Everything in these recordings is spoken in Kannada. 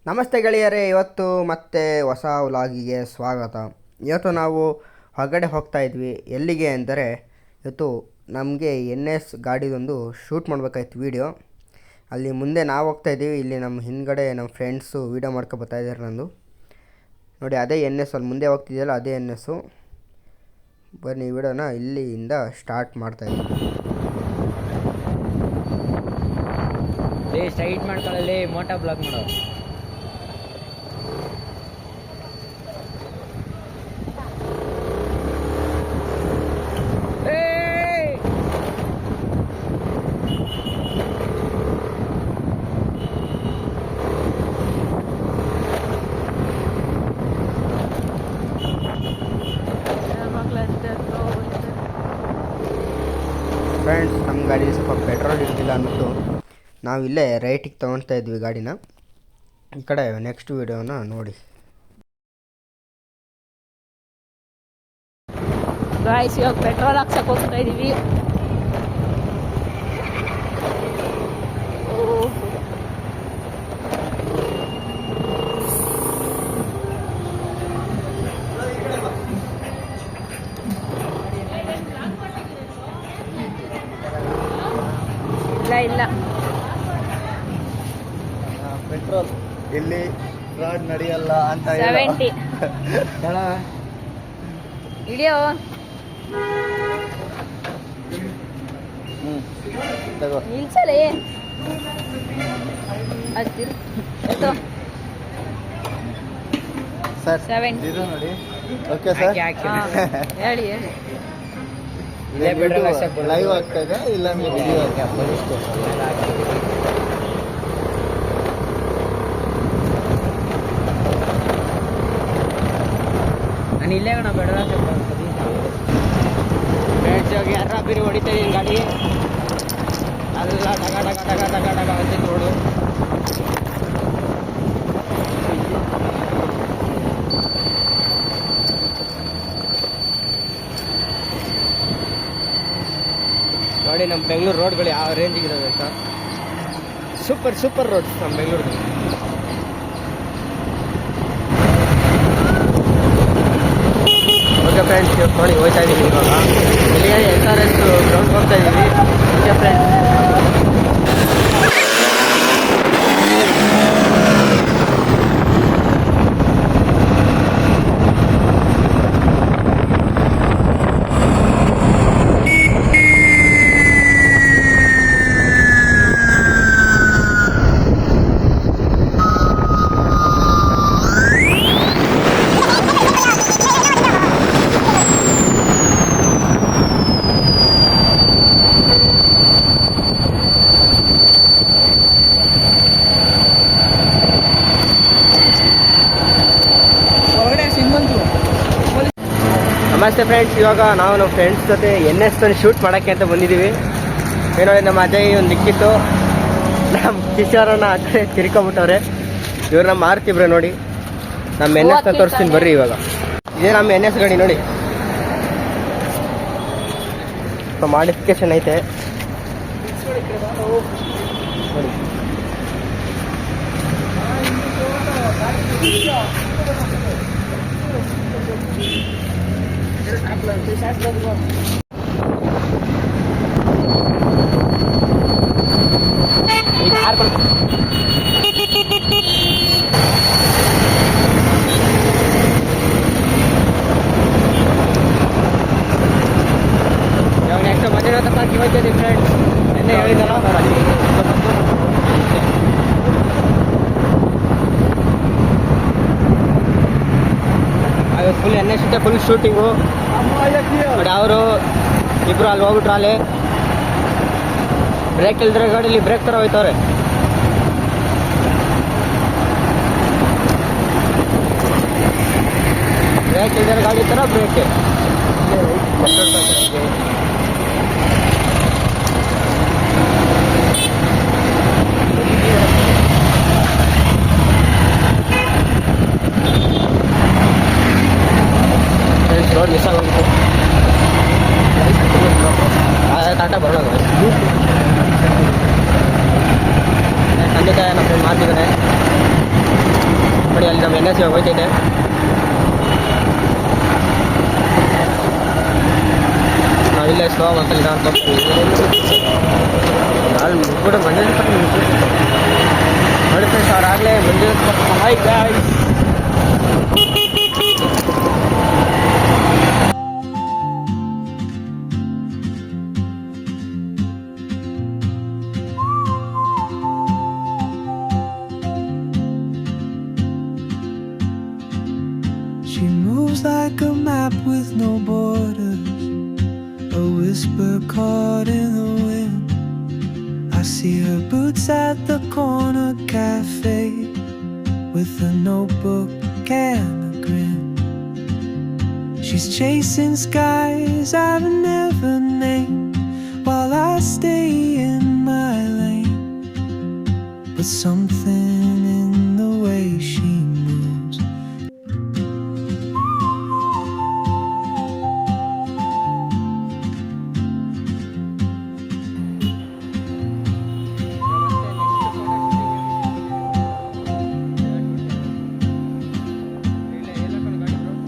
ನಮಸ್ತೆ ಗೆಳೆಯರೇ, ಇವತ್ತು ಮತ್ತೆ ಹೊಸ ವ್ಲಾಗಿಗೆ ಸ್ವಾಗತ. ಇವತ್ತು ನಾವು ಹೊರಗಡೆ ಹೋಗ್ತಾ ಇದ್ವಿ. ಎಲ್ಲಿಗೆ ಅಂದರೆ ಇವತ್ತು ನಮಗೆ NS ಗಾಡಿದೊಂದು ಶೂಟ್ ಮಾಡಬೇಕಾಯ್ತು ವೀಡಿಯೋ. ಅಲ್ಲಿ ಮುಂದೆ ನಾವು ಹೋಗ್ತಾ ಇದ್ದೀವಿ, ಇಲ್ಲಿ ನಮ್ಮ ಹಿಂದ್ಗಡೆ ನಮ್ಮ ಫ್ರೆಂಡ್ಸು ವೀಡಿಯೋ ಮಾಡ್ಕೊ ಬರ್ತಾ ಇದ್ದಾರೆ. ನಂದು ನೋಡಿ, ಅದೇ NS ಅಲ್ಲಿ ಮುಂದೆ ಹೋಗ್ತಿದೆಯಲ್ಲ, ಅದೇ NS. ಬನ್ನಿ ವಿಡಿಯೋನ ಇಲ್ಲಿಂದ ಸ್ಟಾರ್ಟ್ ಮಾಡ್ತಾ ಇದ್ದೀವಿ. ಸೈಡ್ ಮಾಡ್ಕೊಳ್ಳಲ್ಲಿ ಮೋಟೋ ಬ್ಲಾಗ್ ಮಾಡೋ. ಫ್ರೆಂಡ್ಸ್, ನಮ್ಮ ಗಾಡಿ ಸ್ವಲ್ಪ ಪೆಟ್ರೋಲ್ ಇರ್ತಿಲ್ಲ ಅಂದ್ಬಿಟ್ಟು ನಾವು ಇಲ್ಲೇ ರೈಟಿಗೆ ತೊಗೊಳ್ತಾ ಇದ್ವಿ ಗಾಡಿನ. ಈ ಕಡೆ ನೆಕ್ಸ್ಟ್ ವಿಡಿಯೋನ ನೋಡಿ. ಗಾಯ್ಸ್, ಇವಾಗ ಪೆಟ್ರೋಲ್ ಹಾಕ್ಸಕ್ಕೆ ಹೋಗ್ತಾ ಇದೀವಿ. ಇಲ್ಲ ಪೆಟ್ರೋಲ್ ಇಲ್ಲಿ ಫ್ರಾಡ್ ನಡೆಯಲ್ಲ ಅಂತ 70 ವಿಡಿಯೋ ನಿಲ್ಸಲೇ ಸರ್ 70 ನೋಡಿ. ಓಕೆ ಸರ್, ಹೇಳಿ ಲೈವ್ ಆಗ್ತಾ ಇದೆ, ಇಲ್ಲ ವಿಡಿಯೋ ನಾನು ಇಲ್ಲೇ ಕಣ ಬೆಳಗ್ಗೆ ಫ್ರೆಂಡ್ಸ್ ಹೋಗಿ ಯಾರ ಬೇರೆ ಹೊಡಿತಾ ಇದೀನಿ ಗಾಡಿ. ಎಲ್ಲ ಡಗ ಡಗ ಡಗ ಡಗ ಡಗ ಅಂತ ನೋಡು. ನೋಡಿ ನಮ್ಮ ಬೆಂಗಳೂರು ರೋಡ್ಗಳು ಯಾವ ರೇಂಜಿಗೆ ಇದಾವೆ ಅಂತ. ಸೂಪರ್ ರೋಡ್ ನಮ್ಮ ಬೆಂಗಳೂರು. ಓಕೆ ಫ್ರೆಂಡ್ಸ್, ನೋಡಿ ಹೋಗ್ತಾ ಇದ್ದೀವಿ ಇವಾಗ. ಇಲ್ಲಿಗೆ SRS ಗ್ರೌಂಡ್ ಹೋಗ್ತಾ ಇದ್ದೀವಿ. ಓಕೆ ಫ್ರೆಂಡ್ಸ್, ನಮಸ್ತೆ ಫ್ರೆಂಡ್ಸ್. ಇವಾಗ ನಾವು ನಮ್ಮ ಫ್ರೆಂಡ್ಸ್ ಜೊತೆ NS ಶೂಟ್ ಮಾಡೋಕ್ಕೆ ಅಂತ ಬಂದಿದ್ದೀವಿ. ಏನೋ ನಮ್ಮ ಅಜಯ್ ಒಂದು ದಿಕ್ಕಿತ್ತು, ನಮ್ಮ ಕಿಶೋರನ್ನ ಆ ಕಡೆ ತಿರ್ಕೊಬಿಟ್ಟವ್ರೆ. ಇವ್ರು ನಮ್ಮ ಮಾರ್ತಿಬ್ರೆ. ನೋಡಿ ನಮ್ಮ NS ತೋರಿಸ್ತೀನಿ ಬರ್ರಿ. ಇವಾಗ ಇದೇ ನಮ್ಮ NS ಗಾಡಿ ನೋಡಿ, ಮಾಡಿಫಿಕೇಶನ್ ಐತೆ ನೋಡಿ. ನೆಕ್ಸ್ಟ್ ಮಧ್ಯಾಹ್ನ ತನಕ ಇವತ್ತಿದೆ ಫ್ರೆಂಡ್ಸ್. ಎಣ್ಣೆ ಹೇಳಿದಾರ ಫುಲ್ NS ಜೊತೆ ಫುಲ್ ಶೂಟಿಂಗು. ಬಟ್ ಅವರು ಇಬ್ರು ಅಲ್ಲಿ ಹೋಗ್ಬಿಟ್ರು. ಅಲ್ಲಿ ಬ್ರೇಕ್ ಇಲ್ದ್ರೆ ಗಾಡೀಲಿ ಬ್ರೇಕ್ ಥರ ಹೋಯ್ತವ್ರೆ. ಬ್ರೇಕ್ ಇಲ್ದ್ರೆ ಗಾಡಿ ಥರ ಬ್ರೇಕ್. ರೋಡ್ ಮಿಸ್ ಆಗೋಗ್ಬಿಟ್ಟು ಟಾಟಾ ಬರೋದು. ತಂದೆ ತಾಯಿ ನಮ್ಮ ಫ್ರೆಂಡ್ ಮಾಡ್ತಿದ್ದಾನೆ. ನೋಡಿ ಅಲ್ಲಿ ನಮ್ಮ NS ಹೋಗ್ತಿದೆ. ನಾವಿಲ್ಲೇ ಸ್ಲೋ ಅಂತ ನಿಧಾನ ಅಲ್ಲಿ ಕೂಡ ಮಂಜು ನೋಡಿ ಫ್ರೆಂಡ್ಸ್, ಅವರಾಗಲೇ Manju hi guys. She moves like a map with no borders, a whisper caught in the wind. I see her boots at the corner cafe, with a notebook and a grin. She's chasing skies I've never named, while I stay in my lane. But something in the way she moves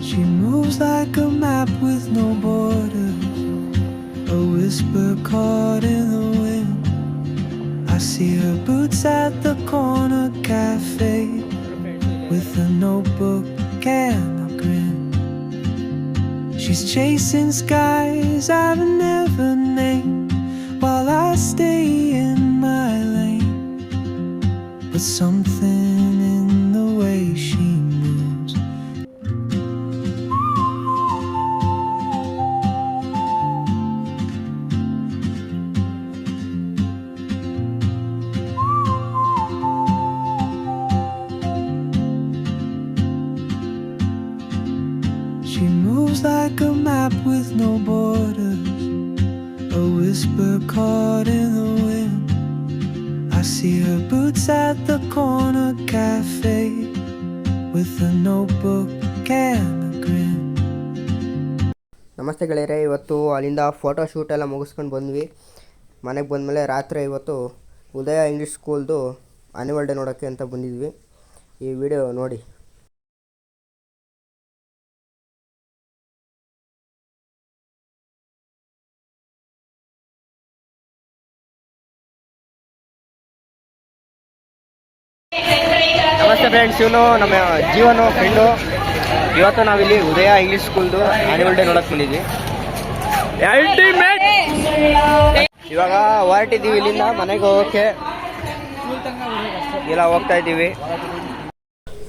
She moves like a map with no borders, a whisper caught in the wind. I see her boots at the corner cafe, with a notebook and a grin. She's chasing skies I've never named, while I stay in my lane. But something in the way she moves She moves like a map with no borders, a whisper caught in the wind. I see her boots at the corner cafe, with a notebook and a grin. ನಮಸ್ತೆ ಗೆಳೆಯರೆ, ಇವತ್ತು ಅಲ್ಲಿಂದ ಫೋಟೋ ಶೂಟ್ ಎಲ್ಲ ಮುಗಿಸ್ಕೊಂಡು ಬಂದ್ವಿ. ಮನೆಗೆ ಬಂದಮೇಲೆ ರಾತ್ರಿ ಇವತ್ತು ಉದಯ ಇಂಗ್ಲೀಷ್ ಸ್ಕೂಲ್ದು ಆ್ಯನಿವಲ್ ಡೇ ನೋಡೋಕ್ಕೆ ಅಂತ ಬಂದಿದ್ವಿ. ಈ ವಿಡಿಯೋ ನೋಡಿ. ನಮಸ್ತೆ ಫ್ರೆಂಡ್ಸ್, ಇವನು ನಮ್ಮ ಜೀವನು ಫ್ರೆಂಡು. ಇವತ್ತು ನಾವಿಲ್ಲಿ ಉದಯ ಇಂಗ್ಲೀಷ್ ಸ್ಕೂಲ್ದು ಆ್ಯನಿವಲ್ ಡೇ ನೋಡಕ್ಕೆ ಬಂದಿದ್ವಿ. ಇವಾಗ ಹೊರಟಿದ್ದೀವಿ ಇಲ್ಲಿಂದ ಮನೆಗೆ ಹೋಗೋಕ್ಕೆ. ಇಲ್ಲ ಹೋಗ್ತಾ ಇದ್ದೀವಿ.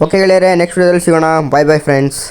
ಓಕೆ ಗೆಳೆಯರೆ, ನೆಕ್ಸ್ಟ್ ವಿಡಿಯೋದಲ್ಲಿ ಸಿಗೋಣ. ಬಾಯ್ ಬಾಯ್ ಫ್ರೆಂಡ್ಸ್.